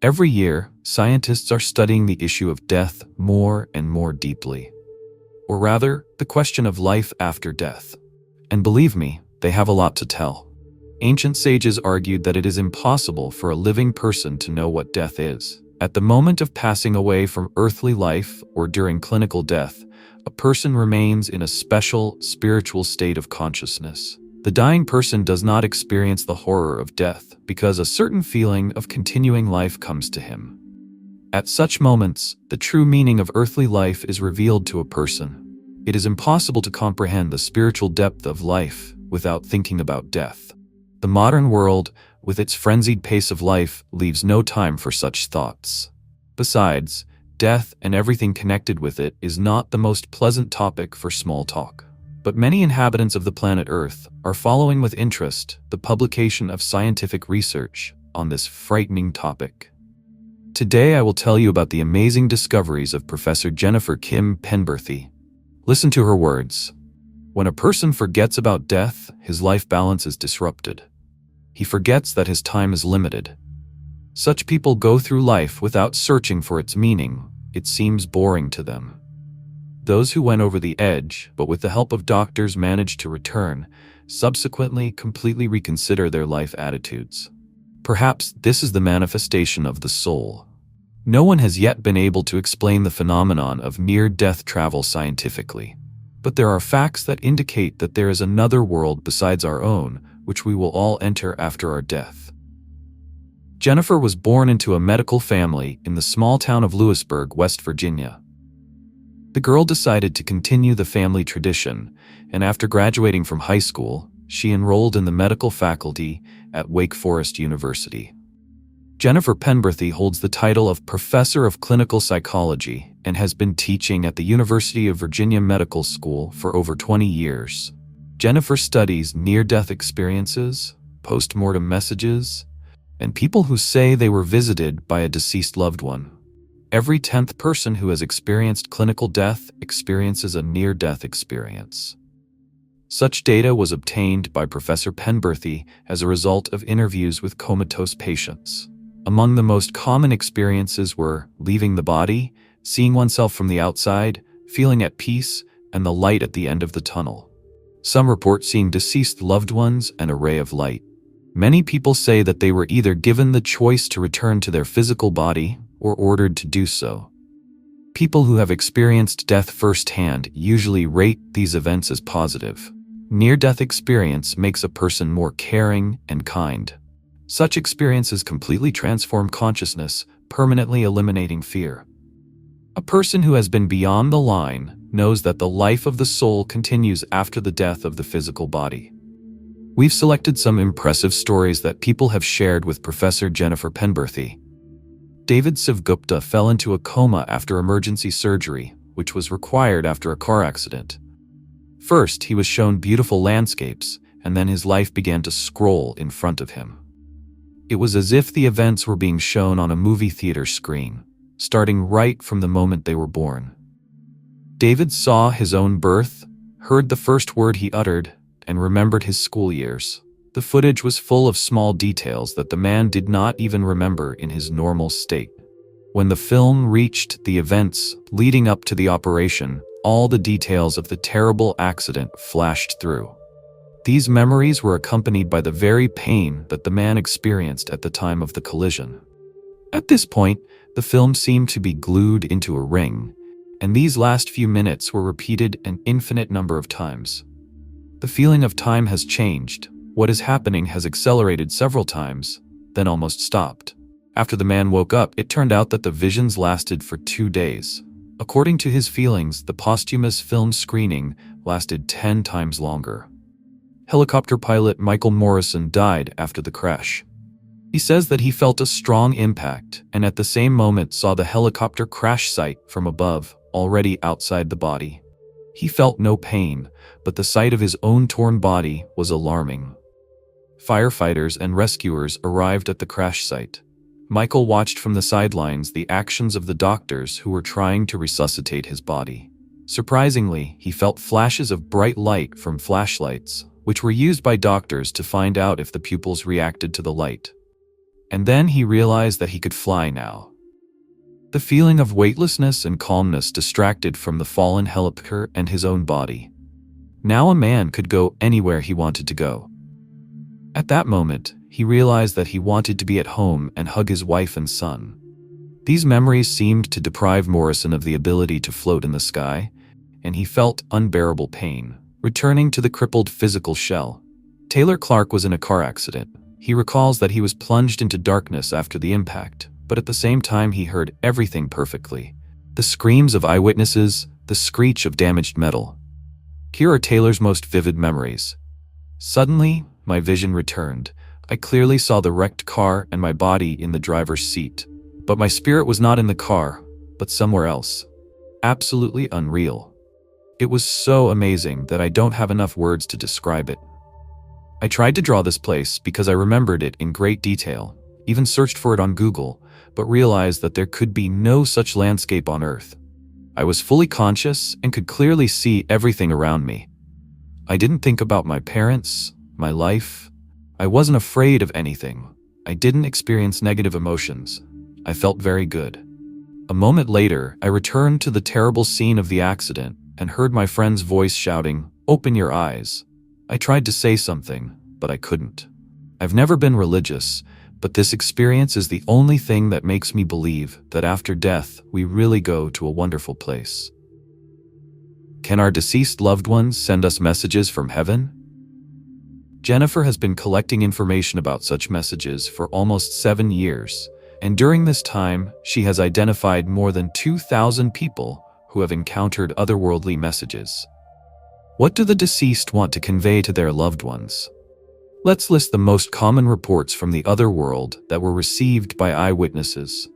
Every year, scientists are studying the issue of death more and more deeply. Or rather, the question of life after death. And believe me, they have a lot to tell. Ancient sages argued that it is impossible for a living person to know what death is. At the moment of passing away from earthly life or during clinical death, a person remains in a special, spiritual state of consciousness. The dying person does not experience the horror of death because a certain feeling of continuing life comes to him. At such moments, the true meaning of earthly life is revealed to a person. It is impossible to comprehend the spiritual depth of life without thinking about death. The modern world, with its frenzied pace of life, leaves no time for such thoughts. Besides, death and everything connected with it is not the most pleasant topic for small talk. But many inhabitants of the planet Earth are following with interest the publication of scientific research on this frightening topic. Today I will tell you about the amazing discoveries of Professor Jennifer Kim Penberthy. Listen to her words. When a person forgets about death, his life balance is disrupted. He forgets that his time is limited. Such people go through life without searching for its meaning. It seems boring to them. Those who went over the edge, but with the help of doctors managed to return, subsequently completely reconsider their life attitudes. Perhaps this is the manifestation of the soul. No one has yet been able to explain the phenomenon of near-death travel scientifically. But there are facts that indicate that there is another world besides our own, which we will all enter after our death. Jennifer was born into a medical family in the small town of Lewisburg, West Virginia. The girl decided to continue the family tradition, and after graduating from high school, she enrolled in the medical faculty at Wake Forest University. Jennifer Penberthy holds the title of Professor of Clinical Psychology and has been teaching at the University of Virginia Medical School for over 20 years. Jennifer studies near-death experiences, post-mortem messages, and people who say they were visited by a deceased loved one. Every 10th person who has experienced clinical death experiences a near-death experience. Such data was obtained by Professor Penberthy as a result of interviews with comatose patients. Among the most common experiences were leaving the body, seeing oneself from the outside, feeling at peace, and the light at the end of the tunnel. Some report seeing deceased loved ones and a ray of light. Many people say that they were either given the choice to return to their physical body or ordered to do so. People who have experienced death firsthand usually rate these events as positive. Near-death experience makes a person more caring and kind. Such experiences completely transform consciousness, permanently eliminating fear. A person who has been beyond the line knows that the life of the soul continues after the death of the physical body. We've selected some impressive stories that people have shared with Professor Jennifer Penberthy. David Sivgupta fell into a coma after emergency surgery, which was required after a car accident. First, he was shown beautiful landscapes, and then his life began to scroll in front of him. It was as if the events were being shown on a movie theater screen, starting right from the moment they were born. David saw his own birth, heard the first word he uttered, and remembered his school years. The footage was full of small details that the man did not even remember in his normal state. When the film reached the events leading up to the operation, all the details of the terrible accident flashed through. These memories were accompanied by the very pain that the man experienced at the time of the collision. At this point, the film seemed to be glued into a ring, and these last few minutes were repeated an infinite number of times. The feeling of time has changed. What is happening has accelerated several times, then almost stopped. After the man woke up, it turned out that the visions lasted for 2 days. According to his feelings, the posthumous film screening lasted 10 times longer. Helicopter pilot Michael Morrison died after the crash. He says that he felt a strong impact and at the same moment saw the helicopter crash site from above, already outside the body. He felt no pain, but the sight of his own torn body was alarming. Firefighters and rescuers arrived at the crash site. Michael watched from the sidelines the actions of the doctors who were trying to resuscitate his body. Surprisingly, he felt flashes of bright light from flashlights, which were used by doctors to find out if the pupils reacted to the light. And then he realized that he could fly now. The feeling of weightlessness and calmness distracted from the fallen helicopter and his own body. Now a man could go anywhere he wanted to go. At that moment, he realized that he wanted to be at home and hug his wife and son. These memories seemed to deprive Morrison of the ability to float in the sky, and he felt unbearable pain, returning to the crippled physical shell. Taylor Clark was in a car accident. He recalls that he was plunged into darkness after the impact, but at the same time he heard everything perfectly. The screams of eyewitnesses, the screech of damaged metal. Here are Taylor's most vivid memories. Suddenly, my vision returned. I clearly saw the wrecked car and my body in the driver's seat. But my spirit was not in the car, but somewhere else. Absolutely unreal. It was so amazing that I don't have enough words to describe it. I tried to draw this place because I remembered it in great detail, even searched for it on Google, but realized that there could be no such landscape on Earth. I was fully conscious and could clearly see everything around me. I didn't think about my parents, my life. I wasn't afraid of anything. I didn't experience negative emotions. I felt very good. A moment later, I returned to the terrible scene of the accident and heard my friend's voice shouting, "Open your eyes." I tried to say something, but I couldn't. I've never been religious, but this experience is the only thing that makes me believe that after death, we really go to a wonderful place. Can our deceased loved ones send us messages from heaven? Jennifer has been collecting information about such messages for almost 7 years, and during this time, she has identified more than 2,000 people who have encountered otherworldly messages. What do the deceased want to convey to their loved ones? Let's list the most common reports from the other world that were received by eyewitnesses.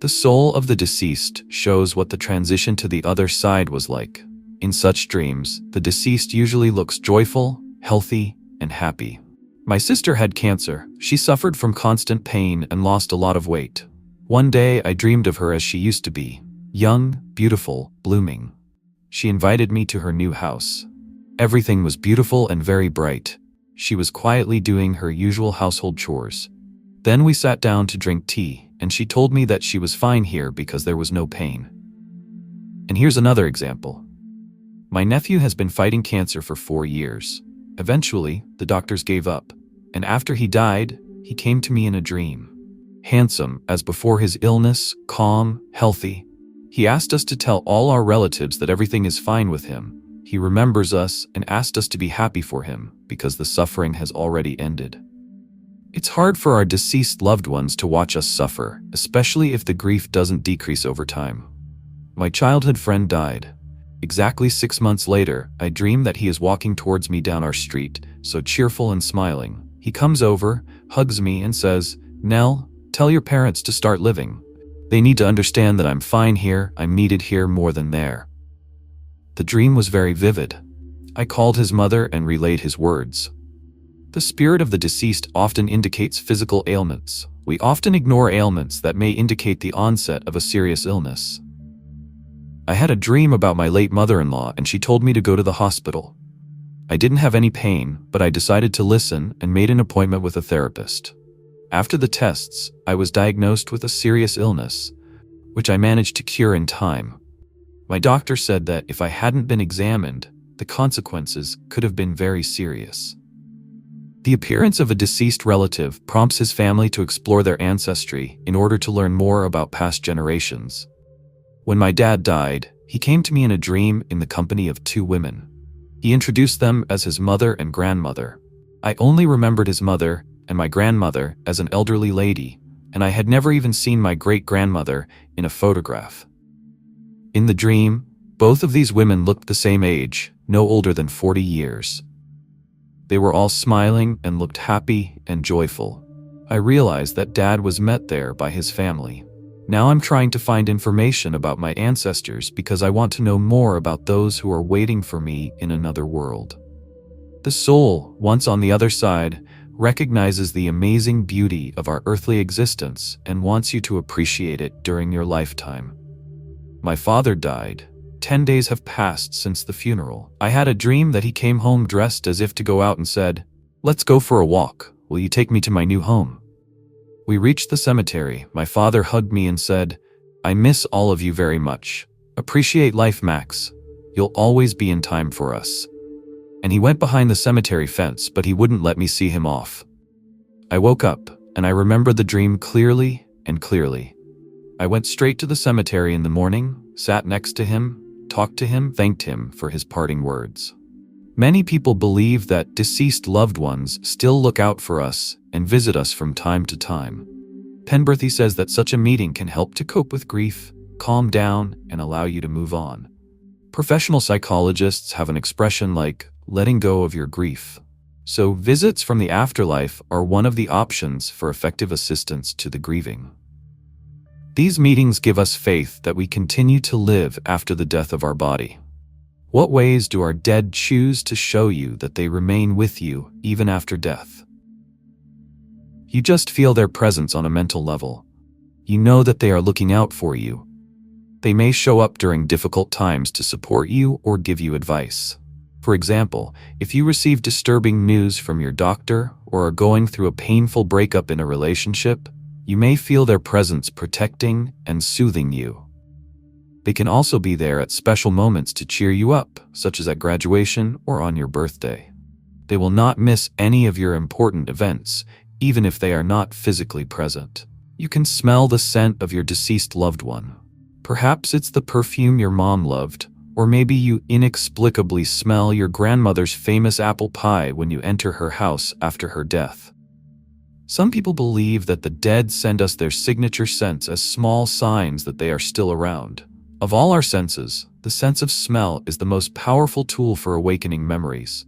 The soul of the deceased shows what the transition to the other side was like. In such dreams, the deceased usually looks joyful, healthy, and happy. My sister had cancer. She suffered from constant pain and lost a lot of weight. One day, I dreamed of her as she used to be, young, beautiful, blooming. She invited me to her new house. Everything was beautiful and very bright. She was quietly doing her usual household chores. Then we sat down to drink tea, and she told me that she was fine here because there was no pain. And here's another example. My nephew has been fighting cancer for 4 years. Eventually, the doctors gave up, and after he died, he came to me in a dream. Handsome as before his illness, calm, healthy. He asked us to tell all our relatives that everything is fine with him. He remembers us and asked us to be happy for him because the suffering has already ended. It's hard for our deceased loved ones to watch us suffer, especially if the grief doesn't decrease over time. My childhood friend died. Exactly 6 months later, I dream that he is walking towards me down our street, so cheerful and smiling. He comes over, hugs me, and says, "Nell, tell your parents to start living. They need to understand that I'm fine here, I'm needed here more than there." The dream was very vivid. I called his mother and relayed his words. The spirit of the deceased often indicates physical ailments. We often ignore ailments that may indicate the onset of a serious illness. I had a dream about my late mother-in-law and she told me to go to the hospital. I didn't have any pain, but I decided to listen and made an appointment with a therapist. After the tests, I was diagnosed with a serious illness, which I managed to cure in time. My doctor said that if I hadn't been examined, the consequences could have been very serious. The appearance of a deceased relative prompts his family to explore their ancestry in order to learn more about past generations. When my dad died, he came to me in a dream in the company of 2 women. He introduced them as his mother and grandmother. I only remembered his mother and my grandmother as an elderly lady, and I had never even seen my great-grandmother in a photograph. In the dream, both of these women looked the same age, no older than 40 years. They were all smiling and looked happy and joyful. I realized that Dad was met there by his family. Now I'm trying to find information about my ancestors because I want to know more about those who are waiting for me in another world. The soul, once on the other side, recognizes the amazing beauty of our earthly existence and wants you to appreciate it during your lifetime. My father died. 10 days have passed since the funeral. I had a dream that he came home dressed as if to go out and said, "Let's go for a walk. Will you take me to my new home?" We reached the cemetery. My father hugged me and said, "I miss all of you very much. Appreciate life, Max. You'll always be in time for us." And he went behind the cemetery fence, but he wouldn't let me see him off. I woke up, and I remember the dream clearly and clearly. I went straight to the cemetery in the morning, sat next to him, talked to him, thanked him for his parting words. Many people believe that deceased loved ones still look out for us and visit us from time to time. Penberthy says that such a meeting can help to cope with grief, calm down, and allow you to move on. Professional psychologists have an expression like, letting go of your grief. So visits from the afterlife are one of the options for effective assistance to the grieving. These meetings give us faith that we continue to live after the death of our body. What ways do our dead choose to show you that they remain with you even after death? You just feel their presence on a mental level. You know that they are looking out for you. They may show up during difficult times to support you or give you advice. For example, if you receive disturbing news from your doctor or are going through a painful breakup in a relationship, you may feel their presence protecting and soothing you. They can also be there at special moments to cheer you up, such as at graduation or on your birthday. They will not miss any of your important events, even if they are not physically present. You can smell the scent of your deceased loved one. Perhaps it's the perfume your mom loved, or maybe you inexplicably smell your grandmother's famous apple pie when you enter her house after her death. Some people believe that the dead send us their signature scents as small signs that they are still around. Of all our senses, the sense of smell is the most powerful tool for awakening memories.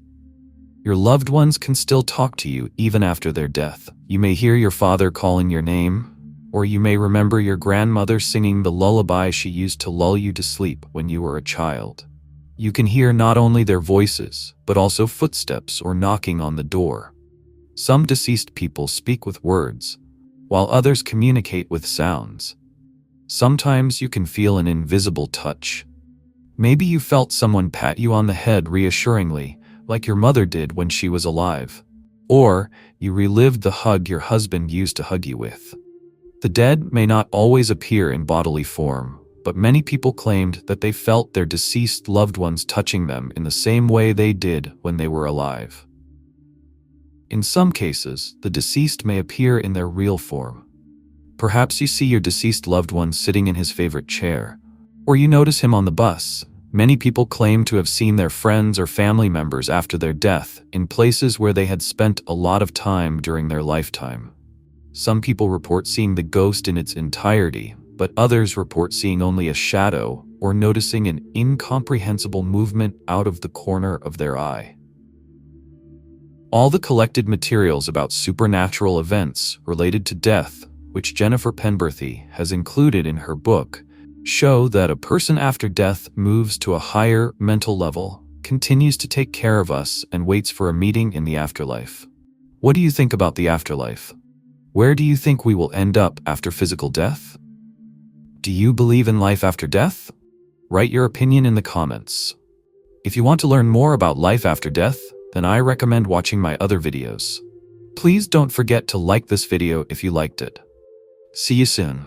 Your loved ones can still talk to you even after their death. You may hear your father calling your name, or you may remember your grandmother singing the lullaby she used to lull you to sleep when you were a child. You can hear not only their voices, but also footsteps or knocking on the door. Some deceased people speak with words, while others communicate with sounds. Sometimes you can feel an invisible touch. Maybe you felt someone pat you on the head reassuringly, like your mother did when she was alive. Or you relived the hug your husband used to hug you with. The dead may not always appear in bodily form, but many people claimed that they felt their deceased loved ones touching them in the same way they did when they were alive. In some cases, the deceased may appear in their real form. Perhaps you see your deceased loved one sitting in his favorite chair, or you notice him on the bus. Many people claim to have seen their friends or family members after their death in places where they had spent a lot of time during their lifetime. Some people report seeing the ghost in its entirety, but others report seeing only a shadow or noticing an incomprehensible movement out of the corner of their eye. All the collected materials about supernatural events related to death, which Jennifer Penberthy has included in her book, show that a person after death moves to a higher mental level, continues to take care of us, and waits for a meeting in the afterlife. What do you think about the afterlife? Where do you think we will end up after physical death? Do you believe in life after death? Write your opinion in the comments. If you want to learn more about life after death, then I recommend watching my other videos. Please don't forget to like this video if you liked it. See you soon.